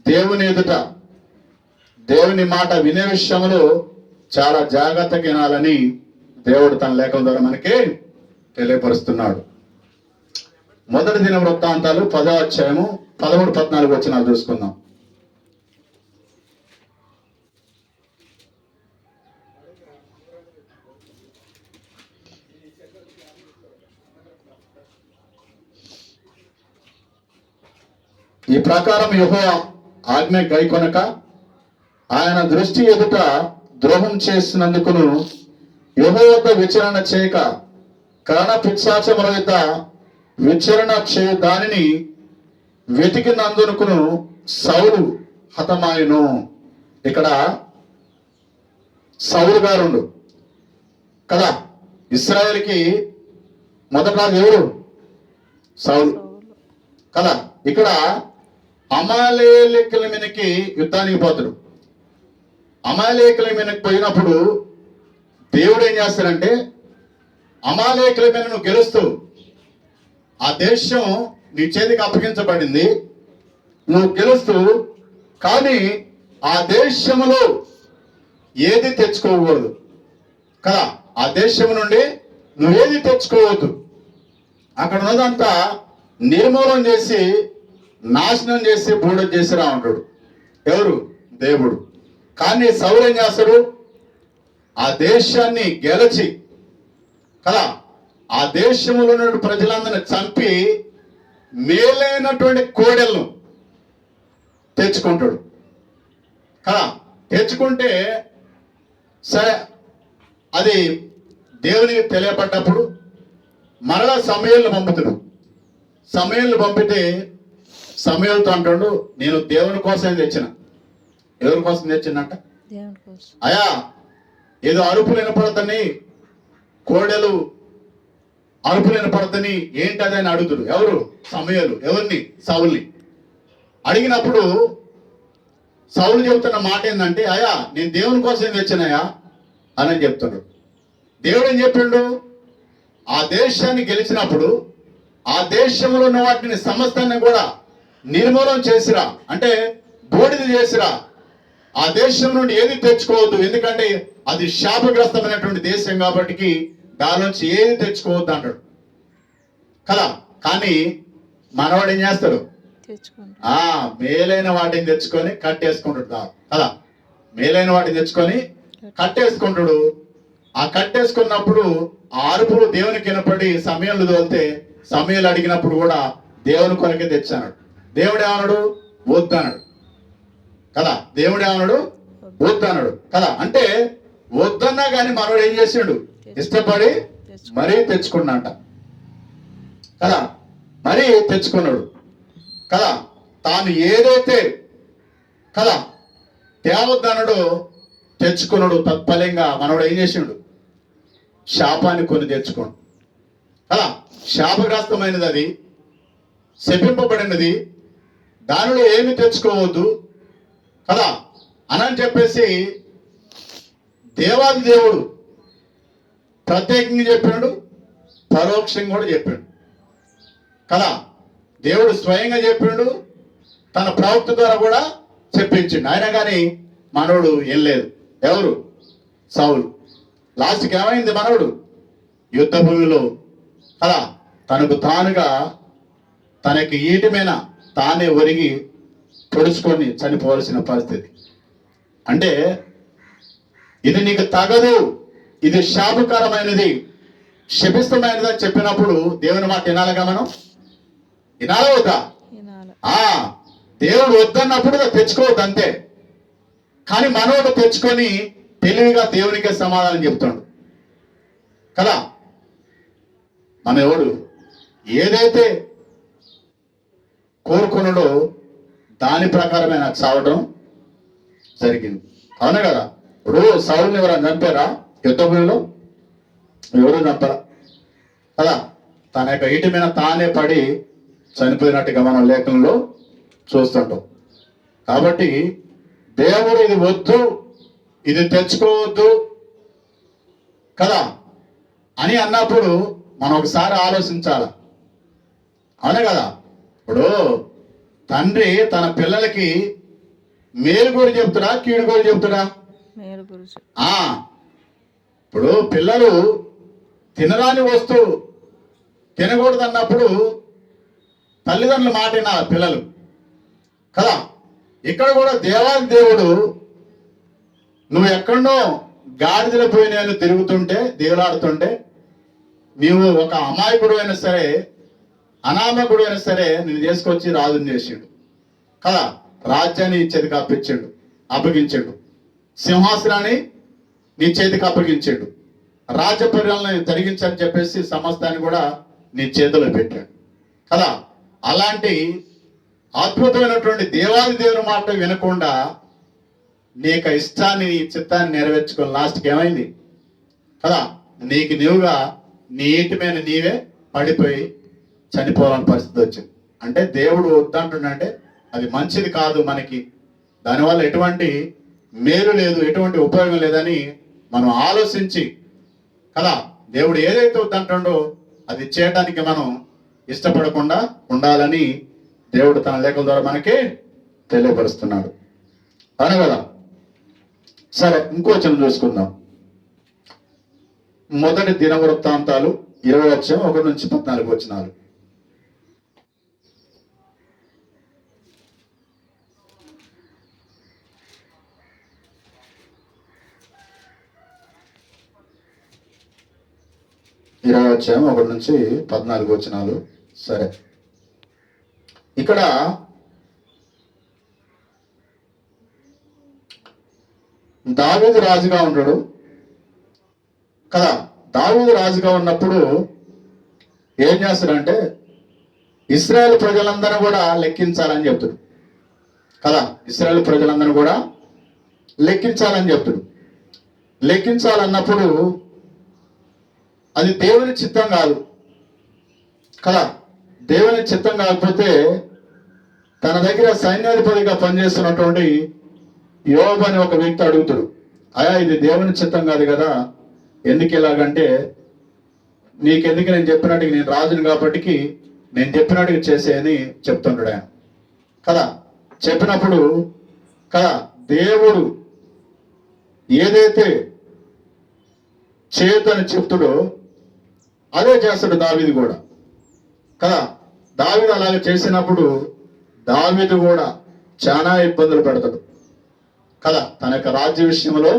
Speaker 1: దేవుని ఎదుట దేవుని మాట వినే విషయంలో చాలా జాగ్రత్తగా వినాలని దేవుడు తన లేఖల ద్వారా మనకి తెలియపరుస్తున్నాడు. మొదటి దిన వృత్తాంతాలు 10వ అధ్యాయము 13-14 వచనాలు చూసుకుందాం. ఈ ప్రకారం యెహోవా ఆజ్ఞ గైకొనక ఆయన దృష్టి ఎదుట ద్రోహం చేసినందుకును, యెహోవా వద్ద విచారణ చేయక కరణ పిశాచముల యొద్ద విచారణ చేయు దానిని వెతికినందుకును సౌలు హతమాయును. ఇక్కడ సౌలు గారుండు కదా. ఇశ్రాయేలుకి మొదట ఎవరు? సౌలు కదా. ఇక్కడ అమాలేకుల మీదకి యుద్ధానికి పోతాడు. అమాలేకుల మీదకి పోయినప్పుడు దేవుడు ఏం చేస్తాడంటే, అమాలేకుల మీద నువ్వు గెలుస్తూ ఆ దేశం నీ చేతికి అప్పగించబడింది, నువ్వు గెలుస్తూ, కానీ ఆ దేశంలో ఏది తెచ్చుకోకూడదు కదా. ఆ దేశం నుండి నువ్వేది తెచ్చుకోవద్దు. అక్కడ ఉన్నదంతా నిర్మూలన చేసి, నాశనం చేసి, బూడిద చేసిరా అంటాడు ఎవరు? దేవుడు. కానీ సౌలు ఏం చేస్తాడు? ఆ దేశాన్ని గెలిచి కదా ఆ దేశంలో ఉన్న ప్రజలందరిని చంపి మేలైనటువంటి కోడెలను తెచ్చుకుంటాడు కదా. తెచ్చుకుంటే సరే, అది దేవునికి తెలియపడ్డప్పుడు మరలా సమయాలను పంపుతాడు. సమయాలను పంపితే సమయాలతో అంటాడు, నేను దేవుని కోసం తెచ్చిన. ఎవరి కోసం తెచ్చినట్ట? అయా ఏదో అరుపులు వినపడతాయి, కోడెలు అరుపులు వినపడతని ఏంటి అది అని అడుగుతారు. ఎవరు? సమూయేలు. ఎవరిని? సౌల్ని. అడిగినప్పుడు సౌలు చెబుతున్న మాట ఏంటంటే, అయ్యా నేను దేవుని కోసం తెచ్చానయ్యా అని చెప్తున్నాడు. దేవుడు ఏం చెప్పిండు? ఆ దేశాన్ని గెలిచినప్పుడు ఆ దేశంలో ఉన్న వాటిని సమస్తాన్ని కూడా నిర్మూలన చేసిరా, అంటే బూడిద చేసిరా. ఆ దేశం నుండి ఏది తెచ్చుకోవద్దు, ఎందుకంటే అది శాపగ్రస్తమైనటువంటి దేశం కాబట్టి దాని నుంచి ఏది తెచ్చుకోవద్దు అంటాడు కదా. కానీ మనవాడు ఏం చేస్తాడు? మేలైన వాటిని తెచ్చుకొని కట్టేసుకుంటాడు కదా. మేలైన వాటిని తెచ్చుకొని కట్టేసుకుంటాడు. ఆ కట్టేసుకున్నప్పుడు ఆ అరుపులు దేవునికి వినపడి సమయంలో తోలితే సమయాలు అడిగినప్పుడు కూడా దేవుని కొరకే తెచ్చాడు. దేవుడు ఏమన్నాడు? వద్దన్నాడు కదా. దేవుడు ఏమన్నాడు? వద్దన్నాడు కదా. అంటే వద్దన్నా కానీ మనోడు ఏం చేసాడు? ఇష్టపడి మరీ తెచ్చుకున్నాట కదా. మరీ తెచ్చుకున్నాడు కదా. తాను ఏదైతే కదా తేవద్దన్నాడో తెచ్చుకున్నాడు. తత్ఫలంగా మనోడు ఏం చేసిండు? శాపాన్ని కొని తెచ్చుకోండు కదా. శాపగ్రస్తమైనది, అది శపింపబడినది, దానిలో ఏమి తెచ్చుకోవద్దు కదా అని చెప్పేసి దేవాది దేవుడు ప్రత్యేకంగా చెప్పాడు, పరోక్షంగా కూడా చెప్పాడు కదా. దేవుడు స్వయంగా చెప్పాడు, తన ప్రవక్త ద్వారా కూడా చెప్పించిండు. ఆయన కానీ మనోడు వెళ్ళలేదు. ఎవరు? సౌలు. లాస్ట్కి ఏమైంది? మనోడు యుద్ధ భూమిలో కదా తనకు తానుగా తనకి ఈటి మీద తానే ఒరిగి పొడుచుకొని చనిపోవాల్సిన పరిస్థితి. అంటే ఇది నీకు తగదు, ఇది శాపకరమైనది, శపిస్తమైనది అని చెప్పినప్పుడు దేవుని మాట వినాలిగా మనం. వినాలా వద్దా? దేవుడు వద్దన్నప్పుడు తెచ్చుకోవద్దు అంతే. కానీ మనోడు తెచ్చుకొని తెలివిగా దేవునికే సమాధానం చెప్తాడు కదా. మన ఎవడు ఏదైతే కోరుకున్నాడో దాని ప్రకారమే నాకు సావడం జరిగింది. అవునా కదా. ఇప్పుడు సౌలుని ఎవరైనా చంపారా? యుద్ధ భూమిలో ఎవరు చంపరా కదా. తన యొక్క ఇంటి మీద తానే పడి చనిపోయినట్టుగా మనం లేఖనంలో చూస్తుంటాం. కాబట్టి దేవుడు ఇది వద్దు, ఇది తెచ్చుకోవద్దు కదా అని అన్నప్పుడు మనం ఒకసారి ఆలోచించాలి. అవునా కదా. ఇప్పుడు తండ్రి తన పిల్లలకి మేలు కూడా చెప్తుడా, కీడు కూడా చెప్తుడా? ఇప్పుడు పిల్లలు తినరాని వస్తువు తినకూడదు అన్నప్పుడు తల్లిదండ్రుల మాట వినాలి పిల్లలు కదా. ఇక్కడ కూడా దేవాది దేవుడు నువ్వు ఎక్కడో గాడిదల పోయిన తిరుగుతుంటే దేవులాడుతుంటే నీవు ఒక అమాయకుడు అయినా సరే అనామకుడు అయినా సరే నేను తీసుకొచ్చి రాజుని చేసిండు కదా. రాజ్యాన్ని నీ చేతికి అప్పగించాడు. సింహాసనాన్ని నీ చేతికి అప్పగించాడు. రాజ్య పరిపాలన జరిగించని చెప్పేసి సమస్తాన్ని కూడా నీ చేతిలో పెట్టాడు కదా. అలాంటి అద్భుతమైనటువంటి దేవాది దేవుని మాట వినకుండా నీకు ఇష్టాన్ని, నీ చిత్తాన్ని నెరవేర్చుకొని లాస్ట్కి ఏమైంది కదా. నీకు నీవుగా నీ ఇంటి మీద నీవే పడిపోయి చనిపోవాలని పరిస్థితి వచ్చింది. అంటే దేవుడు వద్దంటుండే అది మంచిది కాదు, మనకి దానివల్ల ఎటువంటి మేలు లేదు, ఎటువంటి ఉపయోగం లేదని మనం ఆలోచించి కదా దేవుడు ఏదైతే వద్దంటుండో అది చేయడానికి మనం ఇష్టపడకుండా ఉండాలని దేవుడు తన లేఖల ద్వారా మనకి తెలియపరుస్తున్నాడు. అవును కదా. సరే, ఇంకో వచనం చూసుకుందాం. మొదటి దినవృత్తాంతాలు 20:1-14 20:1-14. సరే, ఇక్కడ దావీదు రాజుగా ఉంటాడు కదా. దావీదు రాజుగా ఉన్నప్పుడు ఏం చేస్తాడంటే ఇశ్రాయేలు ప్రజలందరూ కూడా లెక్కించాలని చెప్తాడు కదా. ఇశ్రాయేలు ప్రజలందరూ కూడా లెక్కించాలని చెప్తాడు. లెక్కించాలన్నప్పుడు అది దేవుని చిత్తం కాదు. కదా. దేవుని చిత్తం కాకపోతే తన దగ్గర సైన్యాధిపతిగా పనిచేస్తున్నటువంటి యోబు అని ఒక వ్యక్తి అడుగుతాడు, అయా ఇది దేవుని చిత్తం కాదు కదా, ఎందుకు ఇలాగంటే, నీకెందుకు, నేను చెప్పినట్టుగా, నేను రాజుని కాబట్టి నేను చెప్పినట్టుగా చేసేయని చెప్తుంటాడు ఆయన కదా. చెప్పినప్పుడు కదా, దేవుడు ఏదైతే చేయొద్దని చెప్తాడో అదే చేస్తాడు దావీదు కూడా కదా. దావీదు అలాగే చేసినప్పుడు దావీదు కూడా చాలా ఇబ్బందులు పెడతాడు కదా. తన యొక్క రాజ్య విషయంలో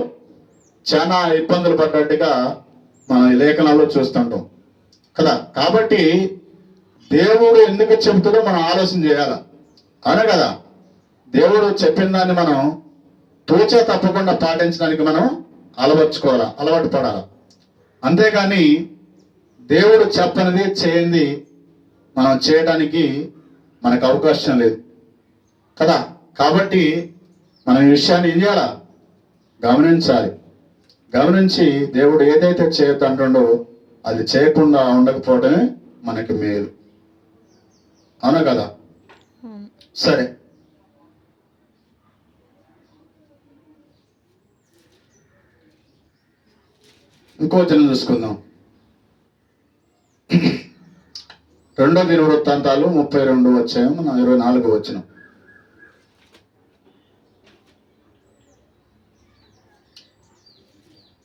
Speaker 1: చాలా ఇబ్బందులు పడ్డట్టుగా మనం ఈ లేఖనాల్లో చూస్తుంటాం కదా. కాబట్టి దేవుడు ఎందుకు చెబుతాడో మనం ఆలోచన చేయాలి, అవునా కదా. దేవుడు చెప్పిన దాన్ని మనం తూచా తప్పకుండా పాటించడానికి మనం అలవాటు పడాలి. అంతేగాని దేవుడు చెప్పనిది చేయండి మనం చేయడానికి మనకు అవకాశం లేదు కదా. కాబట్టి మనం ఈ విషయాన్ని ఏం చేయాలా, గమనించాలి. గమనించి దేవుడు ఏదైతే చేయొద్దంటుండో అది చేయకుండా ఉండకపోవడమే మనకి మేలు, అవునా కదా. సరే, ఇంకో వచనం చూసుకుందాం. 2 దినవృత్తాంతాలు 32 అధ్యాయం 24 వచనం.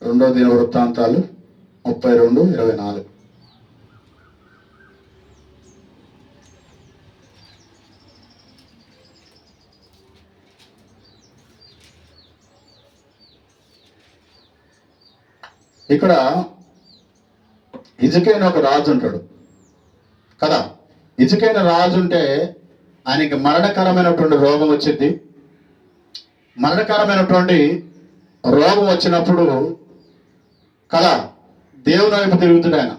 Speaker 1: 2 దినవృత్తాంతాలు 32:24. ఇక్కడ హిజ్కీయా ఒక రాజు ఉంటాడు కదా. హిజ్కీయా రాజు ఉంటే ఆయనకి మరణకరమైనటువంటి రోగం వచ్చింది. మరణకరమైనటువంటి రోగం వచ్చినప్పుడు కదా దేవుని వైపు తిరుగుతాడు ఆయన.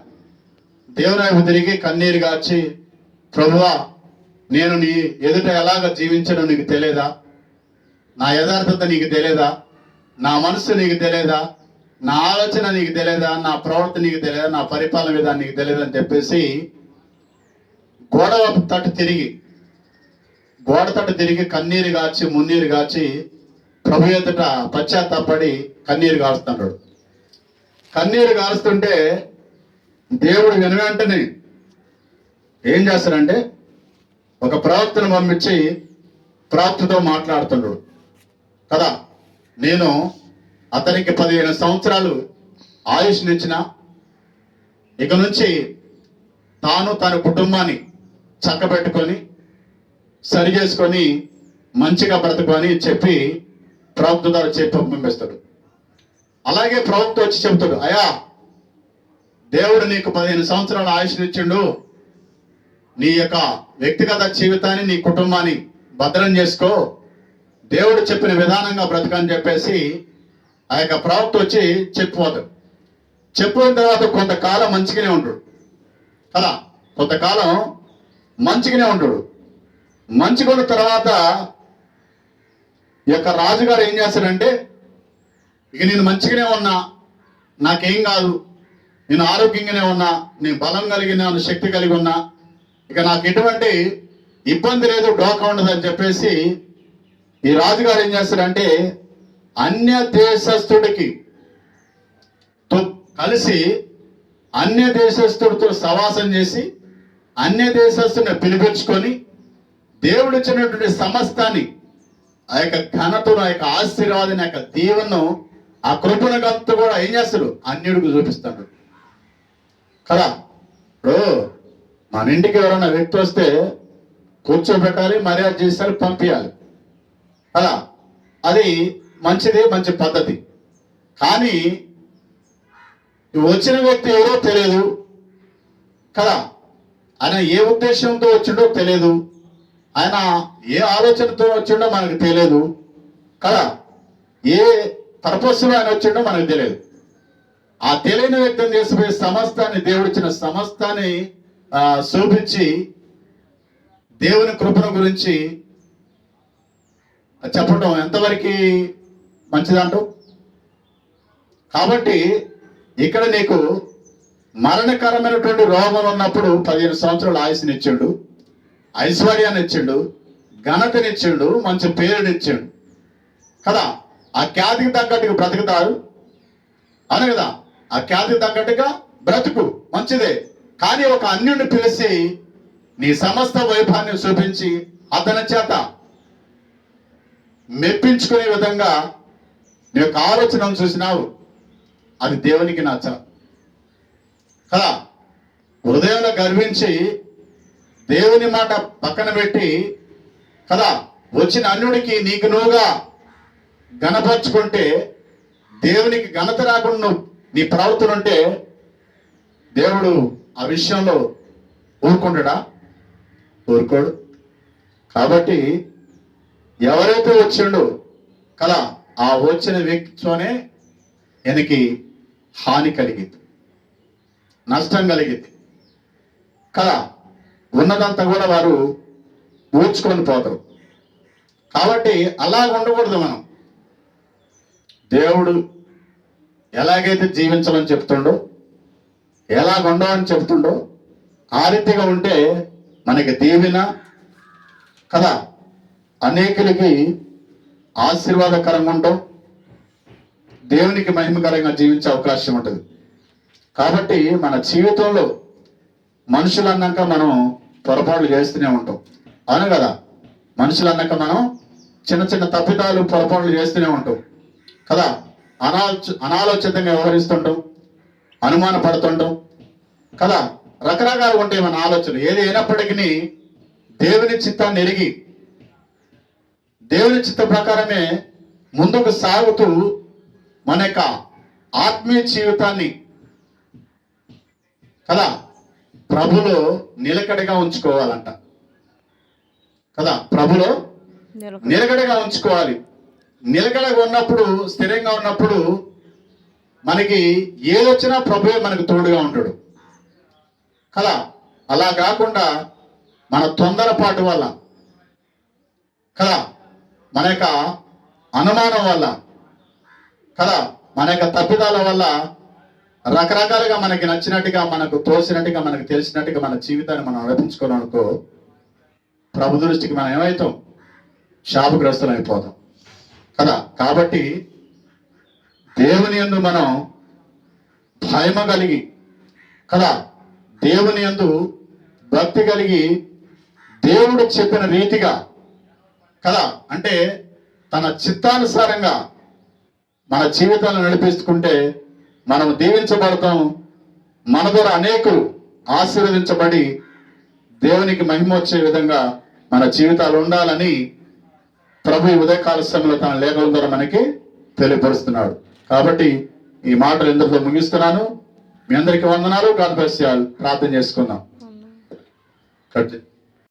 Speaker 1: దేవుని వైపు తిరిగి కన్నీరు గార్చి, ప్రభువా నేను నీ ఎదుట ఎలాగ జీవించడం నీకు తెలియదా, నా యథార్థత నీకు తెలియదా, నా మనసు నీకు తెలియదా, నా ఆలోచన నీకు తెలియదా, నా ప్రవర్తన నీకు తెలియదా, నా పరిపాలన విధానం నీకు తెలియదు అని చెప్పేసి గోడ తట్టు తిరిగి కన్నీరు గార్చి మున్నీరు గార్చి ప్రభు ఎదుట పశ్చాత్తాపడి కన్నీరు గారుస్తున్నాడు. కన్నీరు గారుస్తుంటే దేవుడు వెనువెంటనే ఏం చేస్తాడంటే ఒక ప్రవక్తను పంపించి ప్రవక్తతో మాట్లాడుతున్నాడు కదా. నేను అతనికి 15 సంవత్సరాలు ఆయుష్నిచ్చిన, ఇక నుంచి తాను తన కుటుంబాన్ని చక్కబెట్టుకొని సరి చేసుకొని మంచిగా బ్రతుకొని చెప్పి ప్రవక్త ద్వారా చెప్పి పంపిస్తాడు. అలాగే ప్రవక్త వచ్చి చెబుతాడు, అయ్యా దేవుడు నీకు 15 సంవత్సరాల ఆయుష్నిచ్చిండు, నీ యొక్క వ్యక్తిగత జీవితాన్ని నీ కుటుంబాన్ని భద్రం చేసుకో, దేవుడు చెప్పిన విధానంగా బ్రతకని చెప్పేసి ఆ యొక్క ప్రవక్త వచ్చి చెప్పిపోతాడు. చెప్పిన తర్వాత కొంతకాలం మంచిగానే ఉంటాడు కదా. కొంతకాలం మంచిగానే ఉంటాడు. మంచిగున్న తర్వాత ఈ యొక్క రాజుగారు ఏం చేస్తాడంటే, ఇక నేను మంచిగానే ఉన్నా, నాకేం కాదు, నేను ఆరోగ్యంగానే ఉన్నా, నేను బలం కలిగిన శక్తి కలిగి ఉన్నా, ఇక నాకు ఎటువంటి ఇబ్బంది లేదు, డోకా ఉండదు అని చెప్పేసి ఈ రాజుగారు ఏం చేస్తాడంటే అన్య దేశస్థుడికి కలిసి అన్య దేశస్థుడితో సవాసం చేసి అన్య దేశస్థుని పిలిపించుకొని దేవుడు ఇచ్చినటువంటి సమస్తాన్ని, ఆ యొక్క ఘనతను, ఆ యొక్క ఆశీర్వాదాన్ని, ఆ యొక్క దీవెను, ఆ కృపణగంతు కూడా ఏం చేస్తాడు, అన్యుడికి చూపిస్తాడు కదా. ఇప్పుడు మన ఇంటికి ఎవరైనా వ్యక్తి వస్తే కూర్చోబెట్టాలి, మర్యాద చేస్తారు, పంపించాలి కదా. అది మంచిది, మంచి పద్ధతి. కానీ వచ్చిన వ్యక్తి ఎవరో తెలియదు కదా, ఆయన ఏ ఉద్దేశంతో వచ్చిండో తెలియదు, ఆయన ఏ ఆలోచనతో వచ్చిండో మనకు తెలియదు కదా, ఏ పర్పస్లో ఆయన వచ్చిండో మనకు తెలియదు. ఆ తెలియని వ్యక్తిని తీసుకుపోయి సమస్తాన్ని, దేవుడిచ్చిన సమస్తాన్ని చూపించి దేవుని కృపణ గురించి చెప్పడం ఎంతవరకు మంచిదంటూ. కాబట్టి ఇక్కడ నీకు మరణకరమైనటువంటి రోగం ఉన్నప్పుడు 15 సంవత్సరాలు ఆయుష్నిచ్చిండు, ఐశ్వర్యాన్ని ఇచ్చిండు, ఘనతనిచ్చిండు, మంచి పేరునిచ్చిండు కదా. ఆ ఖ్యాతికి తగ్గట్టుగా బ్రతుకుతారు అని కదా. ఆ ఖ్యాతికి తగ్గట్టుగా బ్రతుకు మంచిదే. కానీ ఒక అన్యుడిని పిలిచి నీ సమస్త వైభవాన్ని చూపించి అతని చేత మెప్పించుకునే విధంగా నీ యొక్క ఆలోచనను చూసినావు, అది దేవునికి నచ్చ కదా. హృదయంలో గర్వించి దేవుని మాట పక్కన పెట్టి కదా వచ్చిన అన్యుడికి నీకు నువ్వుగా ఘనపరుచుకుంటే, దేవునికి ఘనత రాకుండా నువ్వు నీ ప్రవర్తన ఉంటే దేవుడు ఆ విషయంలో ఊరుకుంటాడా? ఊరుకోడు. కాబట్టి ఎవరైతే వచ్చిండో కదా ఆ వచ్చిన వ్యక్తితోనే ఆయనకి హాని కలిగింది, నష్టం కలిగింది కదా. ఉన్నదంతా కూడా వారు ఊడ్చుకొని పోతారు. కాబట్టి అలాగ ఉండకూడదు. మనం దేవుడు ఎలాగైతే జీవించమని చెప్తుండో, ఎలాగ ఉండవని చెప్తుండో ఆ రీతిగా ఉంటే మనకి దీవెన కదా, అనేకులకి ఆశీర్వాదకరంగా ఉంటాం, దేవునికి మహిమకరంగా జీవించే అవకాశం ఉంటుంది. కాబట్టి మన జీవితంలో మనుషులు అన్నాక మనం పొరపాట్లు చేస్తూనే ఉంటాం, అవును కదా. మనుషులు అన్నాక మనం చిన్న చిన్న తప్పిదాలు పొరపాట్లు చేస్తూనే ఉంటాం కదా. అనాలోచితంగా వ్యవహరిస్తుంటాం, అనుమాన పడుతుంటాం కదా. రకరకాలుగా ఉంటాయి మన ఆలోచనలు. ఏది అయినప్పటికీ దేవుని చిత్తాన్ని ఎరిగి దేవుని చిత్త ప్రకారమే ముందుకు సాగుతూ మన యొక్క ఆత్మీయ జీవితాన్ని కదా ప్రభులో నిలకడగా ఉంచుకోవాలంట కదా. ప్రభులో నిలకడగా ఉంచుకోవాలి. నిలకడగా ఉన్నప్పుడు, స్థిరంగా ఉన్నప్పుడు మనకి ఏదొచ్చినా ప్రభువే మనకు తోడుగా ఉంటాడు కదా. అలా కాకుండా మన తొందరపాటు వల్ల కదా, మన యొక్క అనుమానం వల్ల కదా, మన యొక్క తప్పిదాల వల్ల రకరకాలుగా మనకి నచ్చినట్టుగా, మనకు తోసినట్టుగా, మనకు తెలిసినట్టుగా మన జీవితాన్ని మనం నడిపించుకోవాలనుకో, ప్రభు దృష్టికి మనం ఏమవుతాం? శాపగ్రస్తులు అయిపోతాం కదా. కాబట్టి దేవుని యందు మనం భయమ కలిగి కదా, దేవుని యందు భక్తి కలిగి దేవుడు చెప్పిన రీతిగా కదా, అంటే తన చిత్తానుసారంగా మన జీవితాలను నడిపిస్తుంటే మనం దీవించబడతాం. మన ద్వారా అనేకులు ఆశీర్వదించబడి దేవునికి మహిమ వచ్చే విధంగా మన జీవితాలు ఉండాలని ప్రభు ఉదయకాల సమయంలో తన లేఖల ద్వారా మనకి తెలియపరుస్తున్నాడు. కాబట్టి ఈ మాటలు ఎందుకు ముగిస్తున్నాను. మీ అందరికీ వందనాలు. God bless you all. ప్రార్థన చేసుకుందాం.